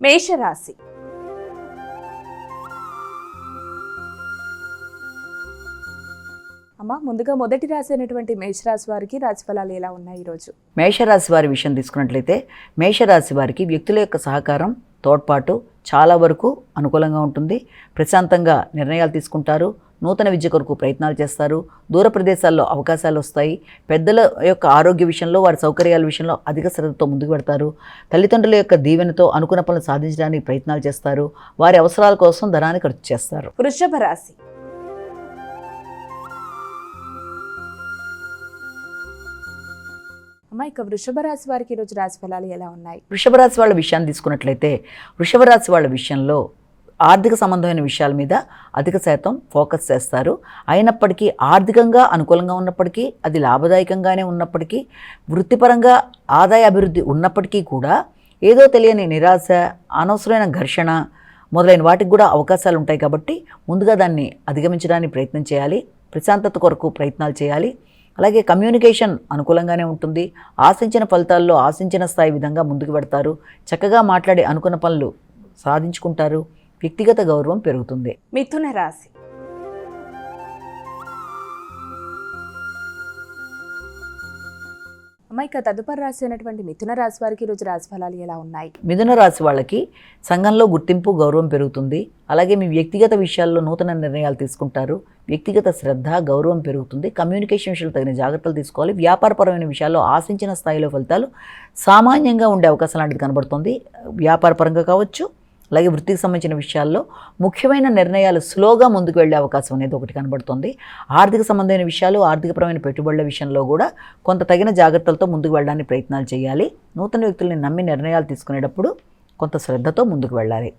మేషరాశి. అమ్మ, ముందుగా మొదటి రాశి అయినటువంటి మేషరాశి వారికి రాశిఫలాలు ఎలా ఉన్నాయి ఈరోజు? మేషరాశి వారి విషయం తీసుకున్నట్లయితే మేషరాశి వారికి వ్యక్తుల యొక్క సహకారం, తోడ్పాటు చాలా వరకు అనుకూలంగా ఉంటుంది. ప్రశాంతంగా నిర్ణయాలు తీసుకుంటారు. నూతన విద్య కొరకు ప్రయత్నాలు చేస్తారు. దూర ప్రదేశాల్లో అవకాశాలు వస్తాయి. పెద్దల యొక్క ఆరోగ్య విషయంలో, వారి సౌకర్యాల విషయంలో అధిక శ్రద్ధతో ముందుకు పెడతారు. తల్లిదండ్రుల యొక్క దీవెనతో అనుకున్న పనులు సాధించడానికి ప్రయత్నాలు చేస్తారు. వారి అవసరాల కోసం ధనాన్ని ఖర్చు చేస్తారు. వృషభ రాశి. అమ్మ, ఇక వృషభ రాశి వారికి ఈరోజు రాశిఫలాలు ఎలా ఉన్నాయి? వృషభ రాశి వాళ్ళ విషయాన్ని తీసుకున్నట్లయితే వృషభ రాశి వాళ్ళ విషయంలో ఆర్థిక సంబంధమైన విషయాల మీద అధిక శాతం ఫోకస్ చేస్తారు. అయినప్పటికీ ఆర్థికంగా అనుకూలంగా ఉన్నప్పటికీ, అది లాభదాయకంగానే ఉన్నప్పటికీ, వృత్తిపరంగా ఆదాయ అభివృద్ధి ఉన్నప్పటికీ కూడా ఏదో తెలియని నిరాశ, అనవసరమైన ఘర్షణ మొదలైన వాటికి కూడా అవకాశాలు ఉంటాయి. కాబట్టి ముందుగా దాన్ని అధిగమించడానికి ప్రయత్నం చేయాలి. ప్రశాంతత కొరకు ప్రయత్నాలు చేయాలి. అలాగే కమ్యూనికేషన్ అనుకూలంగానే ఉంటుంది. ఆశించిన ఫలితాల్లో ఆశించిన స్థాయి విధంగా ముందుకు పెడతారు. చక్కగా మాట్లాడి అనుకున్న పనులు సాధించుకుంటారు. వ్యక్తిగత గౌరవం పెరుగుతుంది. మిథున రాశి. అమ్మ, ఇక తదుపరి రాశి అయినటువంటి మిథున రాశి వారికి ఈరోజు రాశిఫలాలు ఎలా ఉన్నాయి? మిథున రాశి వాళ్ళకి సంఘంలో గుర్తింపు, గౌరవం పెరుగుతుంది. అలాగే మీ వ్యక్తిగత విషయాల్లో నూతన నిర్ణయాలు తీసుకుంటారు. వ్యక్తిగత శ్రద్ధ, గౌరవం పెరుగుతుంది. కమ్యూనికేషన్ విషయంలో తగిన జాగ్రత్తలు తీసుకోవాలి. వ్యాపారపరమైన విషయాల్లో ఆశించిన స్థాయిలో ఫలితాలు సామాన్యంగా ఉండే అవకాశం లాంటిది కనబడుతుంది. వ్యాపారపరంగా కావచ్చు, అలాగే వృత్తికి సంబంధించిన విషయాల్లో ముఖ్యమైన నిర్ణయాలు స్లోగా ముందుకు వెళ్ళే అవకాశం అనేది ఒకటి కనబడుతుంది. ఆర్థిక సంబంధమైన విషయాలు, ఆర్థికపరమైన పెట్టుబడుల విషయంలో కూడా కొంత తగిన జాగ్రత్తలతో ముందుకు వెళ్ళడానికి ప్రయత్నాలు చేయాలి. నూతన వ్యక్తుల్ని నమ్మి నిర్ణయాలు తీసుకునేటప్పుడు కొంత శ్రద్ధతో ముందుకు వెళ్ళాలి.